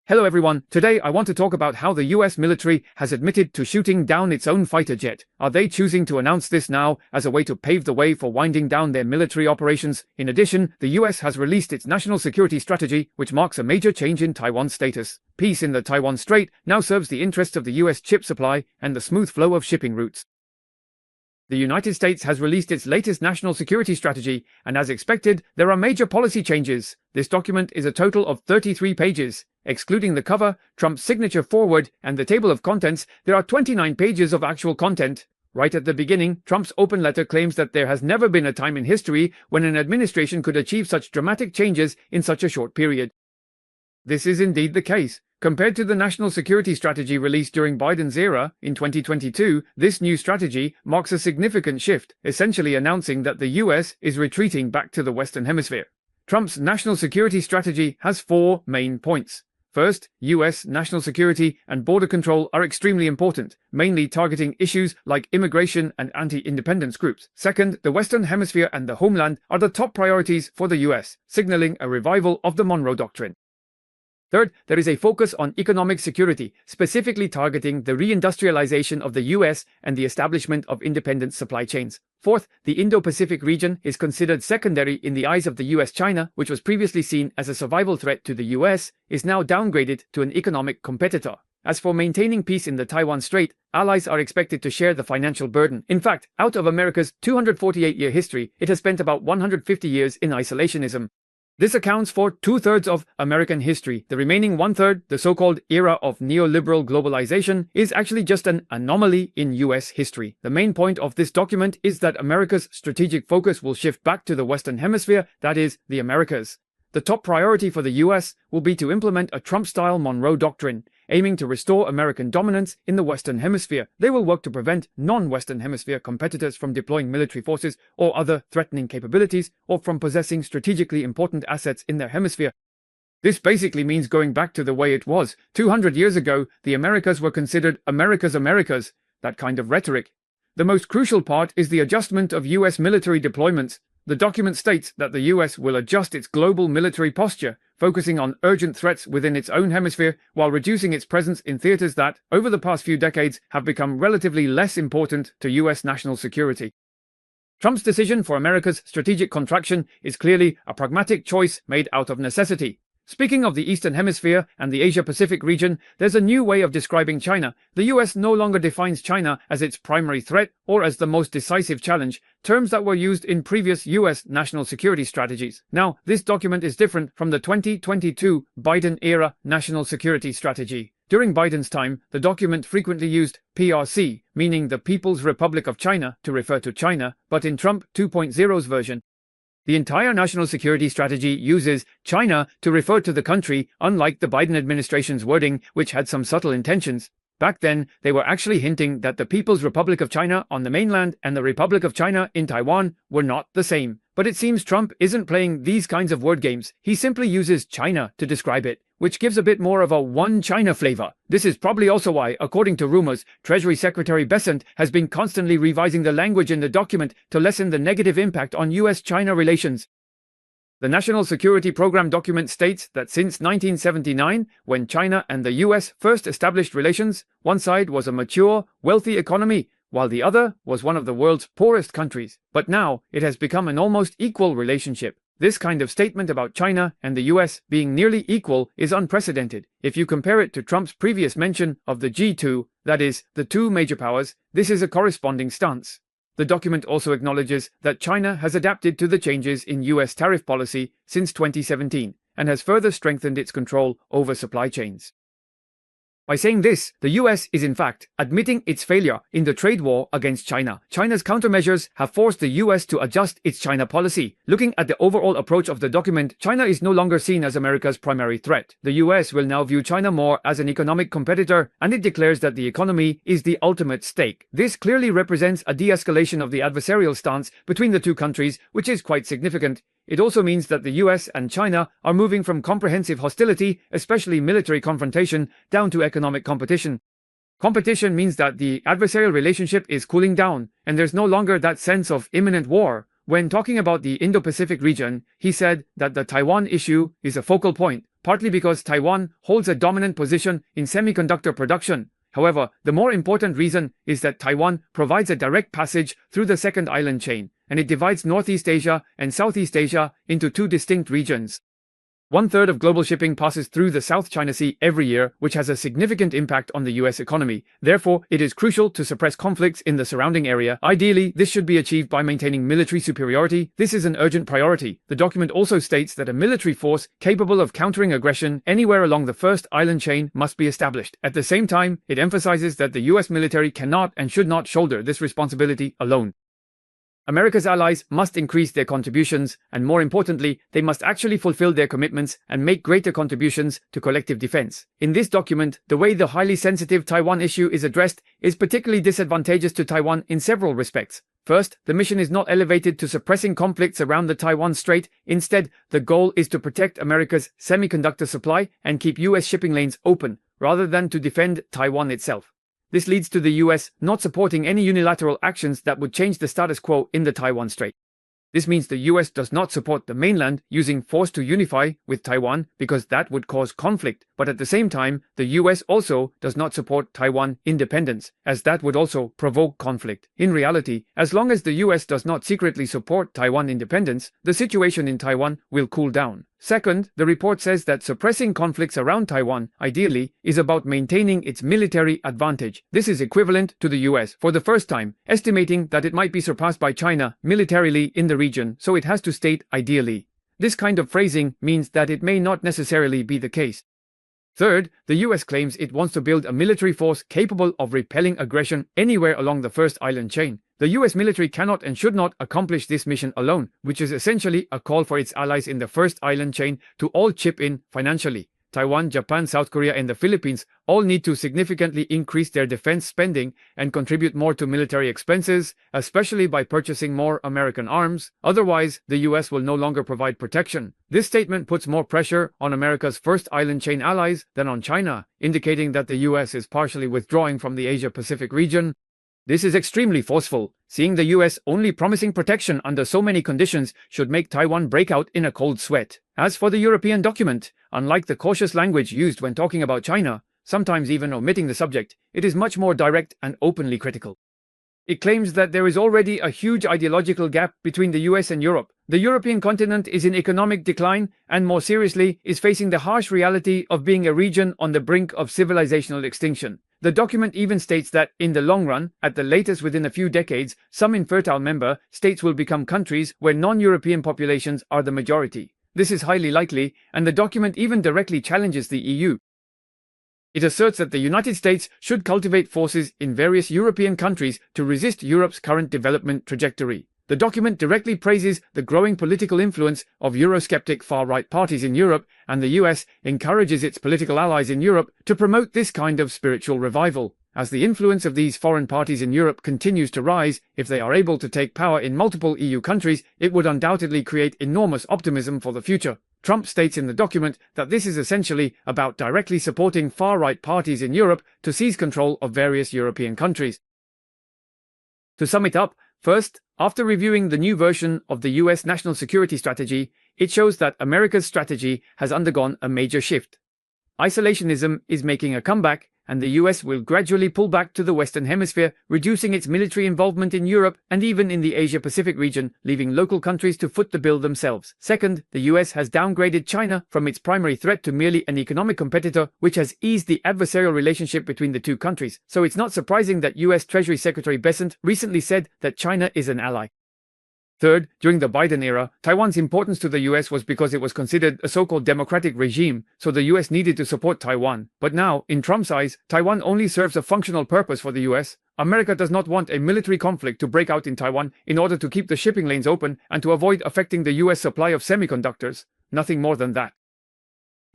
Hello everyone, today I want to talk about how the US military has admitted to shooting down its own fighter jet. Are they choosing to announce this now as a way to pave the way for winding down their military operations? In addition, the US has released its national security strategy, which marks a major change in Taiwan's status. Peace in the Taiwan Strait now serves the interests of the US chip supply and the smooth flow of shipping routes. The United States has released its latest national security strategy, and as expected, there are major policy changes. This document is a total of 33 pages. Excluding the cover, Trump's signature forward, and the table of contents, there are 29 pages of actual content. Right at the beginning, Trump's open letter claims that there has never been a time in history when an administration could achieve such dramatic changes in such a short period. This is indeed the case. Compared to the national security strategy released during Biden's era in 2022, this new strategy marks a significant shift, essentially announcing that the US is retreating back to the Western Hemisphere. Trump's national security strategy has 4 main points. First, US national security and border control are extremely important, mainly targeting issues like immigration and anti-independence groups. Second, the Western Hemisphere and the homeland are the top priorities for the US, signaling a revival of the Monroe Doctrine. Third, there is a focus on economic security, specifically targeting the reindustrialization of the US and the establishment of independent supply chains. Fourth, the Indo-Pacific region is considered secondary in the eyes of the US-China, which was previously seen as a survival threat to the US, is now downgraded to an economic competitor. As for maintaining peace in the Taiwan Strait, allies are expected to share the financial burden. In fact, out of America's 248-year history, it has spent about 150 years in isolationism. This accounts for 2/3 of American history. The remaining 1/3, the so-called era of neoliberal globalization, is actually just an anomaly in US history. The main point of this document is that America's strategic focus will shift back to the Western Hemisphere, that is, the Americas. The top priority for the US will be to implement a Trump-style Monroe Doctrine, aiming to restore American dominance in the Western Hemisphere. They will work to prevent non-Western Hemisphere competitors from deploying military forces or other threatening capabilities, or from possessing strategically important assets in their hemisphere. This basically means going back to the way it was. 200 years ago, the Americas were considered America's Americas, that kind of rhetoric. The most crucial part is the adjustment of US military deployments. The document states that the US will adjust its global military posture, focusing on urgent threats within its own hemisphere while reducing its presence in theaters that, over the past few decades, have become relatively less important to US national security. Trump's decision for America's strategic contraction is clearly a pragmatic choice made out of necessity. Speaking of the Eastern Hemisphere and the Asia-Pacific region, there's a new way of describing China. The US no longer defines China as its primary threat or as the most decisive challenge, terms that were used in previous US national security strategies. Now, this document is different from the 2022 Biden-era national security strategy. During Biden's time, the document frequently used PRC, meaning the People's Republic of China, to refer to China, but in Trump 2.0's version, the entire national security strategy uses China to refer to the country, unlike the Biden administration's wording, which had some subtle intentions. Back then, they were actually hinting that the People's Republic of China on the mainland and the Republic of China in Taiwan were not the same. But it seems Trump isn't playing these kinds of word games. He simply uses China to describe it, which gives a bit more of a one China flavor. This is probably also why, according to rumors, Treasury Secretary Bessent has been constantly revising the language in the document to lessen the negative impact on US-China relations. The National Security Program document states that since 1979, when China and the US first established relations, one side was a mature, wealthy economy, while the other was one of the world's poorest countries. But now, it has become an almost equal relationship. This kind of statement about China and the US being nearly equal is unprecedented. If you compare it to Trump's previous mention of the G2, that is, the two major powers, this is a corresponding stance. The document also acknowledges that China has adapted to the changes in US tariff policy since 2017 and has further strengthened its control over supply chains. By saying this, the US is in fact admitting its failure in the trade war against China. China's countermeasures have forced the US to adjust its China policy. Looking at the overall approach of the document, China is no longer seen as America's primary threat. The US will now view China more as an economic competitor, and it declares that the economy is the ultimate stake. This clearly represents a de-escalation of the adversarial stance between the two countries, which is quite significant. It also means that the US and China are moving from comprehensive hostility, especially military confrontation, down to economic competition. Competition means that the adversarial relationship is cooling down, and there's no longer that sense of imminent war. When talking about the Indo-Pacific region, he said that the Taiwan issue is a focal point, partly because Taiwan holds a dominant position in semiconductor production. However, the more important reason is that Taiwan provides a direct passage through the second island chain, and it divides Northeast Asia and Southeast Asia into two distinct regions. 1/3 of global shipping passes through the South China Sea every year, which has a significant impact on the US economy. Therefore, it is crucial to suppress conflicts in the surrounding area. Ideally, this should be achieved by maintaining military superiority. This is an urgent priority. The document also states that a military force capable of countering aggression anywhere along the first island chain must be established. At the same time, it emphasizes that the US military cannot and should not shoulder this responsibility alone. America's allies must increase their contributions, and more importantly, they must actually fulfill their commitments and make greater contributions to collective defense. In this document, the way the highly sensitive Taiwan issue is addressed is particularly disadvantageous to Taiwan in several respects. First, the mission is not elevated to suppressing conflicts around the Taiwan Strait. Instead, the goal is to protect America's semiconductor supply and keep US shipping lanes open, rather than to defend Taiwan itself. This leads to the US not supporting any unilateral actions that would change the status quo in the Taiwan Strait. This means the US does not support the mainland using force to unify with Taiwan because that would cause conflict, but at the same time, the US also does not support Taiwan independence, as that would also provoke conflict. In reality, as long as the US does not secretly support Taiwan independence, the situation in Taiwan will cool down. Second, the report says that suppressing conflicts around Taiwan, ideally, is about maintaining its military advantage. This is equivalent to the US, for the first time, estimating that it might be surpassed by China militarily in the region, so it has to state ideally. This kind of phrasing means that it may not necessarily be the case. Third, the US claims it wants to build a military force capable of repelling aggression anywhere along the first island chain. The US military cannot and should not accomplish this mission alone, which is essentially a call for its allies in the first island chain to all chip in financially. Taiwan, Japan, South Korea, and the Philippines all need to significantly increase their defense spending and contribute more to military expenses, especially by purchasing more American arms. Otherwise, the US will no longer provide protection. This statement puts more pressure on America's first island chain allies than on China, indicating that the US is partially withdrawing from the Asia-Pacific region. This is extremely forceful. Seeing the US only promising protection under so many conditions should make Taiwan break out in a cold sweat. As for the European document, unlike the cautious language used when talking about China, sometimes even omitting the subject, it is much more direct and openly critical. It claims that there is already a huge ideological gap between the US and Europe. The European continent is in economic decline and, more seriously, is facing the harsh reality of being a region on the brink of civilizational extinction. The document even states that, in the long run, at the latest within a few decades, some infertile member states will become countries where non-European populations are the majority. This is highly likely, and the document even directly challenges the EU. It asserts that the United States should cultivate forces in various European countries to resist Europe's current development trajectory. The document directly praises the growing political influence of Eurosceptic far-right parties in Europe, and the US encourages its political allies in Europe to promote this kind of spiritual revival. As the influence of these foreign parties in Europe continues to rise, if they are able to take power in multiple EU countries, it would undoubtedly create enormous optimism for the future. Trump states in the document that this is essentially about directly supporting far-right parties in Europe to seize control of various European countries. To sum it up, first, after reviewing the new version of the US national security strategy, it shows that America's strategy has undergone a major shift. Isolationism is making a comeback, and the US will gradually pull back to the Western Hemisphere, reducing its military involvement in Europe and even in the Asia-Pacific region, leaving local countries to foot the bill themselves. Second, the US has downgraded China from its primary threat to merely an economic competitor, which has eased the adversarial relationship between the two countries. So it's not surprising that US Treasury Secretary Bessent recently said that China is an ally. Third, during the Biden era, Taiwan's importance to the US was because it was considered a so-called democratic regime, so the US needed to support Taiwan. But now, in Trump's eyes, Taiwan only serves a functional purpose for the US. America does not want a military conflict to break out in Taiwan in order to keep the shipping lanes open and to avoid affecting the US supply of semiconductors. Nothing more than that.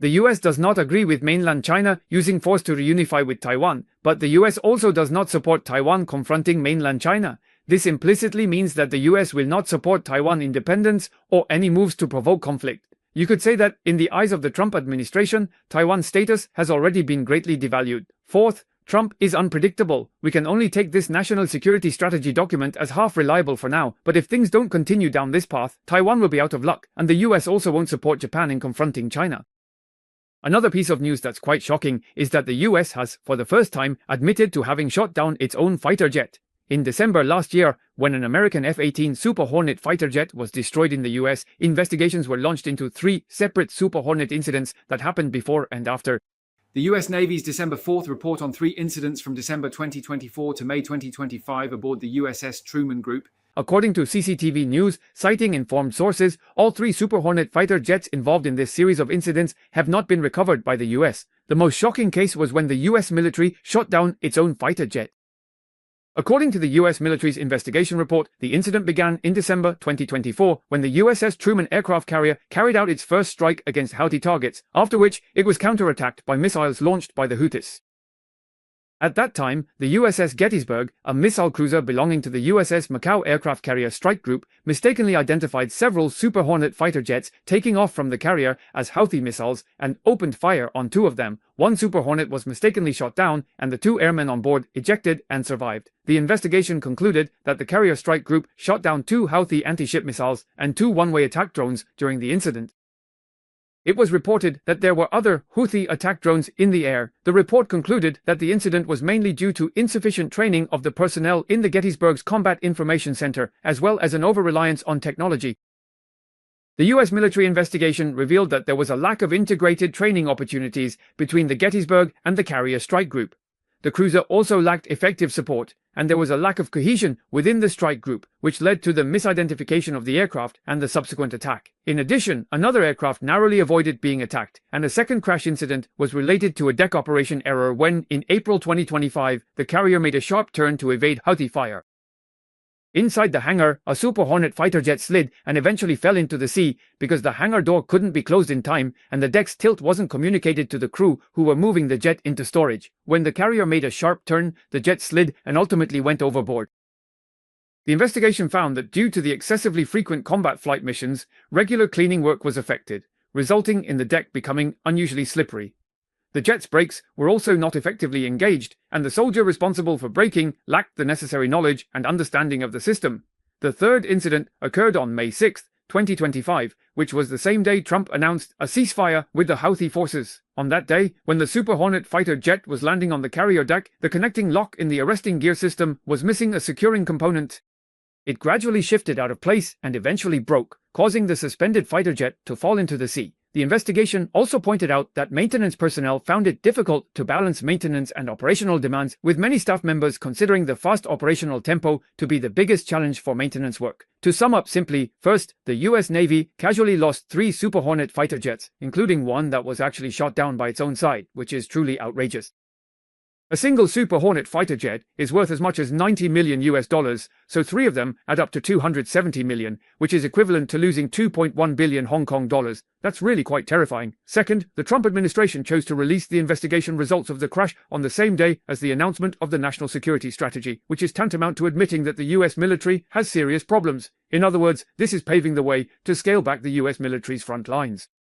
The US does not agree with mainland China using force to reunify with Taiwan, but the US also does not support Taiwan confronting mainland China. This implicitly means that the US will not support Taiwan independence or any moves to provoke conflict. You could say that, in the eyes of the Trump administration, Taiwan's status has already been greatly devalued. Fourth, Trump is unpredictable. We can only take this national security strategy document as half reliable for now, but if things don't continue down this path, Taiwan will be out of luck, and the US also won't support Japan in confronting China. Another piece of news that's quite shocking is that the US has, for the first time, admitted to having shot down its own fighter jet. In December last year, when an American F-18 Super Hornet fighter jet was destroyed in the US, investigations were launched into 3 separate Super Hornet incidents that happened before and after. The US Navy's December 4th report on 3 incidents from December 2024 to May 2025 aboard the USS Truman Group. According to CCTV News, citing informed sources, all 3 Super Hornet fighter jets involved in this series of incidents have not been recovered by the US. The most shocking case was when the US military shot down its own fighter jet. According to the US military's investigation report, the incident began in December 2024 when the USS Truman aircraft carrier carried out its first strike against Houthi targets, after which it was counterattacked by missiles launched by the Houthis. At that time, the USS Gettysburg, a missile cruiser belonging to the USS Macau aircraft carrier strike group, mistakenly identified several Super Hornet fighter jets taking off from the carrier as Houthi missiles and opened fire on 2 of them. 1 Super Hornet was mistakenly shot down and the 2 airmen on board ejected and survived. The investigation concluded that the carrier strike group shot down 2 Houthi anti-ship missiles and 2 one-way attack drones during the incident. It was reported that there were other Houthi attack drones in the air. The report concluded that the incident was mainly due to insufficient training of the personnel in the Gettysburg's Combat Information Center, as well as an over-reliance on technology. The US military investigation revealed that there was a lack of integrated training opportunities between the Gettysburg and the carrier strike group. The cruiser also lacked effective support, and there was a lack of cohesion within the strike group, which led to the misidentification of the aircraft and the subsequent attack. In addition, another aircraft narrowly avoided being attacked, and a second crash incident was related to a deck operation error when, in April 2025, the carrier made a sharp turn to evade Houthi fire. Inside the hangar, a Super Hornet fighter jet slid and eventually fell into the sea because the hangar door couldn't be closed in time and the deck's tilt wasn't communicated to the crew who were moving the jet into storage. When the carrier made a sharp turn, the jet slid and ultimately went overboard. The investigation found that due to the excessively frequent combat flight missions, regular cleaning work was affected, resulting in the deck becoming unusually slippery. The jet's brakes were also not effectively engaged, and the soldier responsible for braking lacked the necessary knowledge and understanding of the system. The third incident occurred on May 6, 2025, which was the same day Trump announced a ceasefire with the Houthi forces. On that day, when the Super Hornet fighter jet was landing on the carrier deck, the connecting lock in the arresting gear system was missing a securing component. It gradually shifted out of place and eventually broke, causing the suspended fighter jet to fall into the sea. The investigation also pointed out that maintenance personnel found it difficult to balance maintenance and operational demands, with many staff members considering the fast operational tempo to be the biggest challenge for maintenance work. To sum up simply, first, the US Navy casually lost 3 Super Hornet fighter jets, including one that was actually shot down by its own side, which is truly outrageous. A single Super Hornet fighter jet is worth as much as $90 million, so 3 of them add up to $270 million, which is equivalent to losing 2.1 billion Hong Kong dollars. That's really quite terrifying. Second, the Trump administration chose to release the investigation results of the crash on the same day as the announcement of the national security strategy, which is tantamount to admitting that the US military has serious problems. In other words, this is paving the way to scale back the US military's front lines.